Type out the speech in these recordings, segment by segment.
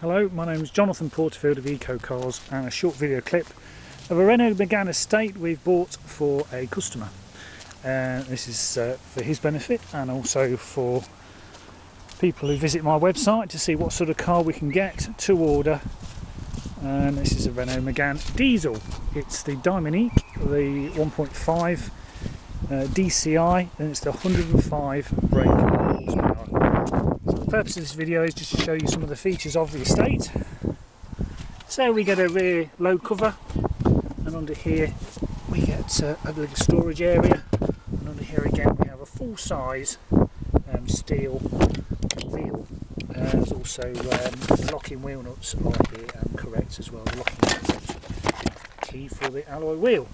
Hello, my name is Jonathan Porterfield of Eco Cars, and a short video clip of a Renault Megane Estate we've bought for a customer. This is for his benefit and also for people who visit my website to see what sort of car we can get to order. And this is a Renault Megane diesel. It's the Dynamique, the 1.5 DCI, and it's the 105 brake horsepower. So the purpose of this video is just to show you some of the features of the estate. So we get a rear load cover, and under here we get a little storage area, and under here again we have a full size steel wheel. There's also locking wheel nuts are here and correct as well. The locking nuts key for the alloy wheel,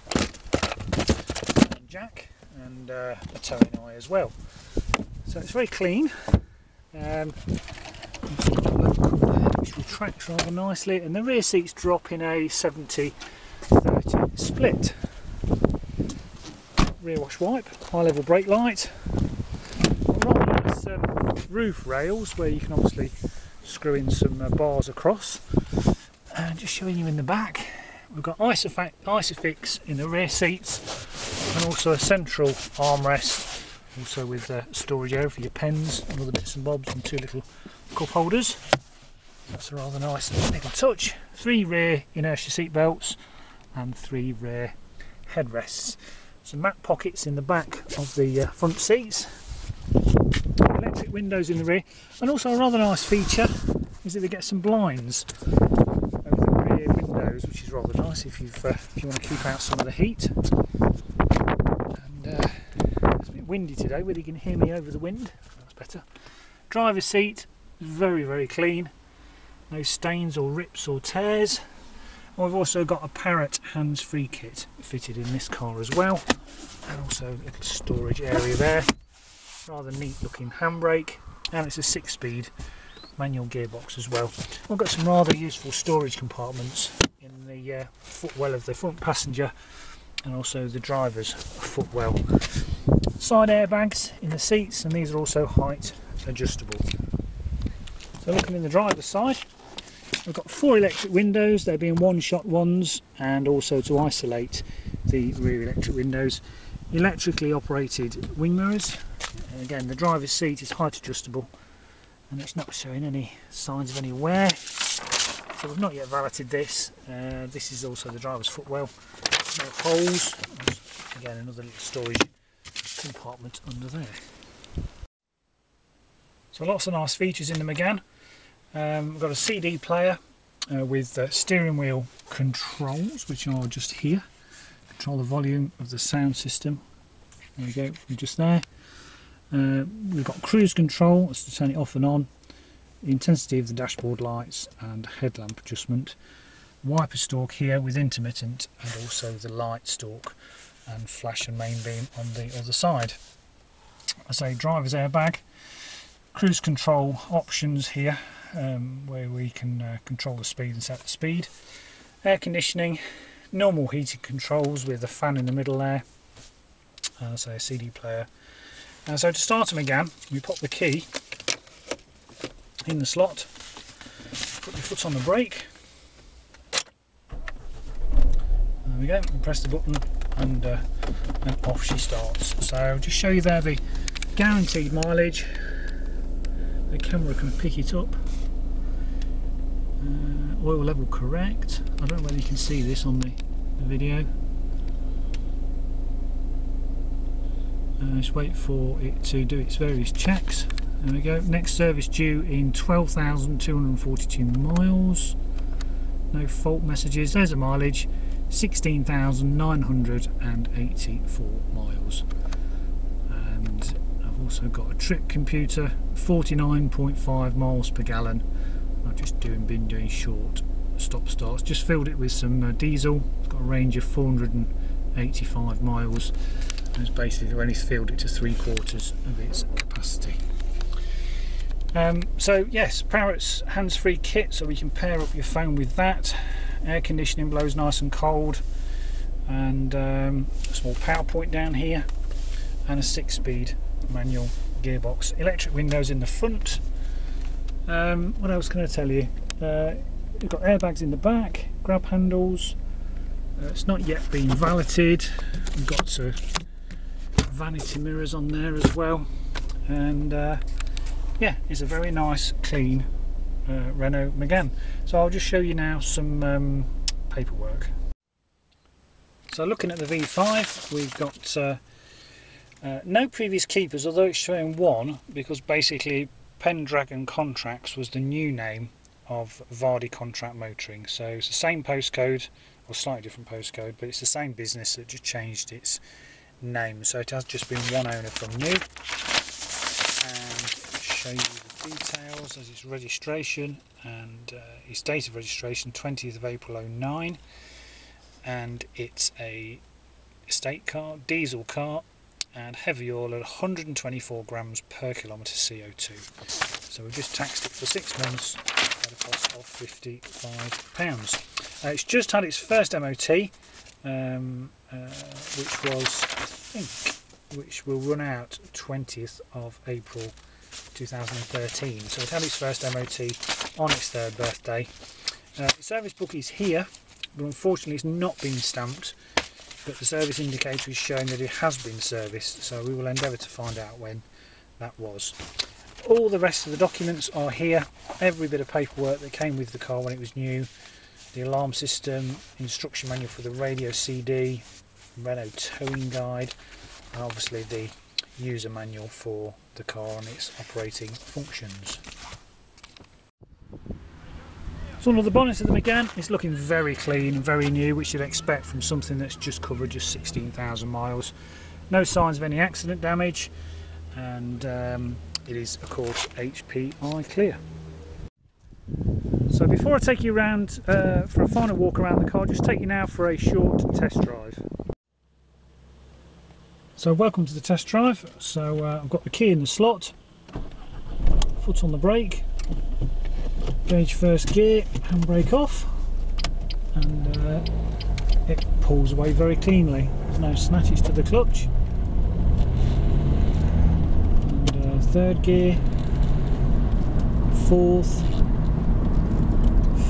and jack, and a towing eye as well. So it's very clean. Which retracts rather nicely, and the rear seats drop in a 70-30 split. Rear wash wipe, high level brake light, rather nice roof rails where you can obviously screw in some bars across. And just showing you in the back, we've got Isofix in the rear seats, and also a central armrest, also with a storage area for your pens and other bits and bobs, and two little cup holders. That's a rather nice little touch. 3 rear inertia seat belts and 3 rear headrests. Some mat pockets in the back of the front seats. Electric windows in the rear, and also a rather nice feature is that they get some blinds over the rear windows, which is rather nice if you want to keep out some of the heat. And it's a bit windy today, whether you can hear me over the wind. That's better. Driver's seat, very clean. No stains or rips or tears. And we've also got a Parrot hands-free kit fitted in this car as well, and also a little storage area there. Rather neat looking handbrake, and it's a 6-speed manual gearbox as well. We've got some rather useful storage compartments in the footwell of the front passenger, and also the driver's footwell. Side airbags in the seats, and these are also height adjustable. So looking in the driver's side, we've got 4 electric windows, they're being one-shot ones, and also to isolate the rear electric windows, electrically operated wing mirrors. And again, the driver's seat is height adjustable, and it's not showing any signs of any wear. So we've not yet valeted this. This is also the driver's footwell. No holes. Again, another little storage compartment under there. So lots of nice features in the Megane. We've got a CD player with steering wheel controls, which are just here. Control the volume of the sound system. There we go, from just there. We've got cruise control, that's to turn it off and on. The intensity of the dashboard lights and headlamp adjustment. Wiper stalk here with intermittent, and also the light stalk and flash and main beam on the other side. I say driver's airbag. Cruise control options here, where we can control the speed and set the speed. Air conditioning, normal heating controls with a fan in the middle there, so a CD player. So to start a Megane, we pop the key in the slot, put your foot on the brake, there we go, and press the button, and off she starts. So I'll just show you there the guaranteed mileage. The camera can pick it up. Oil level correct. I don't know whether you can see this on the video. Just wait for it to do its various checks. There we go. Next service due in 12,242 miles. No fault messages. There's a mileage. 16,984 miles. And I've also got a trip computer. 49.5 miles per gallon. I've just been doing short stop starts. Just filled it with some diesel. It's got a range of 485 miles. And it's basically only filled it to 3/4 of its capacity. So yes, Parrot's hands-free kit, so we can pair up your phone with that. Air conditioning blows nice and cold, and a small power point down here, and a 6-speed manual gearbox. Electric windows in the front. What else can I tell you? You've got airbags in the back, grab handles. It's not yet been valeted. We've got vanity mirrors on there as well, and yeah, it's a very nice clean Renault Megane. So I'll just show you now some paperwork. So looking at the V5, we've got no previous keepers, although it's showing one, because basically Pendragon Contracts was the new name of Vardy Contract Motoring. So it's the same postcode, or slightly different postcode, but it's the same business that just changed its name. So it has just been one owner from new. And show you the details as its registration, and its date of registration 20th of April 09, and it's a estate car, diesel car, and heavy oil at 124 grams per kilometre CO2. So we've just taxed it for 6 months at a cost of £55. It's just had its first MOT, which will run out 20th of April 2013. So it had its first MOT on its 3rd birthday. The service book is here, but unfortunately it's not been stamped, but the service indicator is showing that it has been serviced, so we will endeavour to find out when that was. All the rest of the documents are here, every bit of paperwork that came with the car when it was new, the alarm system, instruction manual for the radio CD, Renault towing guide, and obviously the user manual for the car and its operating functions. So under the bonnet of the Megane, it's looking very clean and very new, which you'd expect from something that's just covered just 16,000 miles. No signs of any accident damage, and it is of course HPI clear. So before I take you around for a final walk around the car, just take you now for a short test drive. So welcome to the test drive. So I've got the key in the slot, foot on the brake, gauge first gear, handbrake off, and it pulls away very cleanly. There's no snatches to the clutch. And 3rd gear, 4th,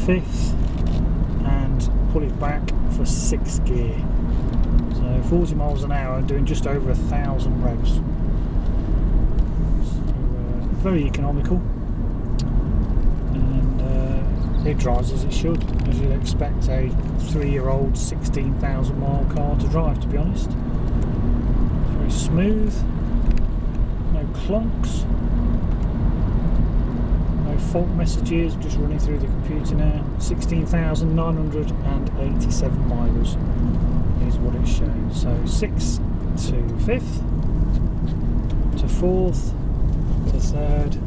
5th, and pull it back for 6th gear. So 40 miles an hour, doing just over 1,000 revs. So very economical, and it drives as it should, as you'd expect a 3-year-old 16,000 mile car to drive, to be honest. Very smooth, no clunks, no fault messages, just running through the computer now. 16,987 miles is what it's showing. So 6th to 5th to 4th to 3rd.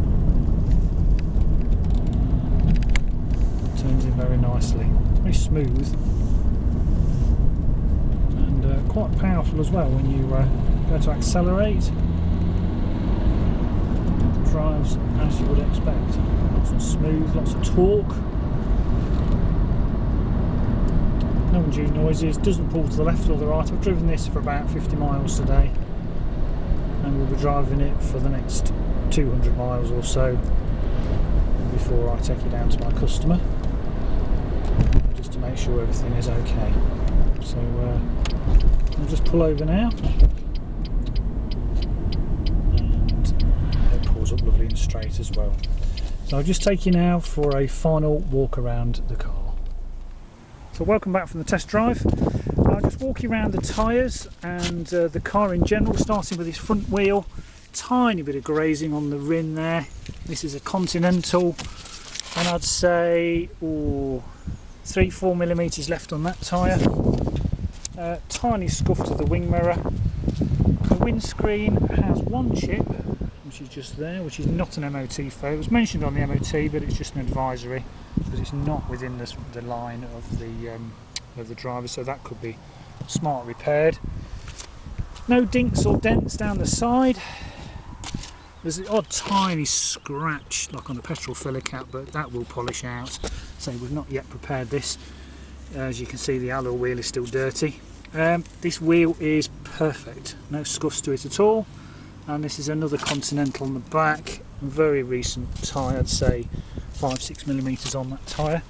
Turns in very nicely, very smooth, and quite powerful as well when you go to accelerate. It drives as you would expect, lots of smooth, lots of torque, no undue noises, doesn't pull to the left or the right. I've driven this for about 50 miles today, and we'll be driving it for the next 200 miles or so before I take it down to my customer, just to make sure everything is okay. So I'll just pull over now, and it pulls up lovely and straight as well. So I'll just take you now for a final walk around the car. So welcome back from the test drive. I'll just walk you around the tyres and the car in general, starting with this front wheel. Tiny bit of grazing on the rim there. This is a Continental, and I'd say 3-4 millimeters left on that tyre. Tiny scuff to the wing mirror. The windscreen has one chip, which is just there, which is not an MOT fail. It was mentioned on the MOT, but it's just an advisory because it's not within the line of the driver, so that could be smart repaired. No dinks or dents down the side. There's the odd tiny scratch like on the petrol filler cap, but that will polish out. So we've not yet prepared this. As you can see, the alloy wheel is still dirty. This wheel is perfect, no scuffs to it at all. And this is another Continental on the back, very recent tyre, I'd say 5-6 millimeters on that tyre.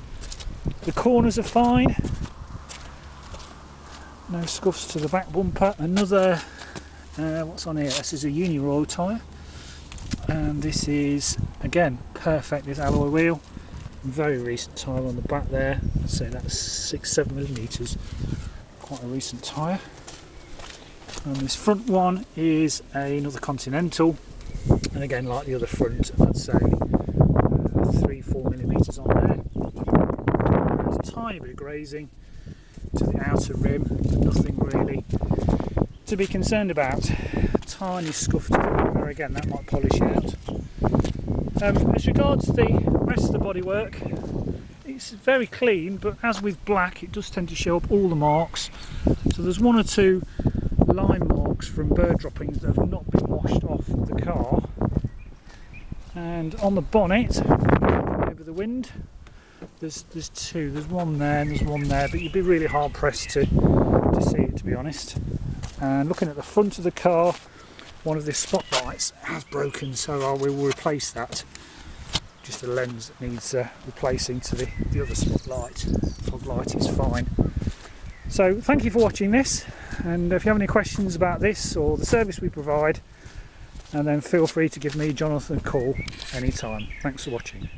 The corners are fine, no scuffs to the back bumper. Another, what's on here? This is a Uniroyal tyre, and this is again perfect. This alloy wheel, very recent tyre on the back there. I'd say that's 6-7 millimeters, quite a recent tyre. And this front one is another Continental, and again, like the other front, I'd say 3-4 millimeters on there. There's a tiny bit of grazing to the outer rim, but nothing really to be concerned about. Tiny scuff to the rim there, again that might polish out. As regards the rest of the bodywork, it's very clean, but as with black, it does tend to show up all the marks. So there's 1 or 2 line marks from bird droppings that have not been washed off the car. And on the bonnet, over the wind, there's 2. There's 1 there and there's 1 there, but you'd be really hard pressed to see it, to be honest. And looking at the front of the car, one of the spotlights has broken, so we will replace that. Just a lens that needs replacing to the other spotlight. Fog light is fine. So thank you for watching this, and if you have any questions about this or the service we provide, and then feel free to give me, Jonathan, a call anytime. Thanks for watching.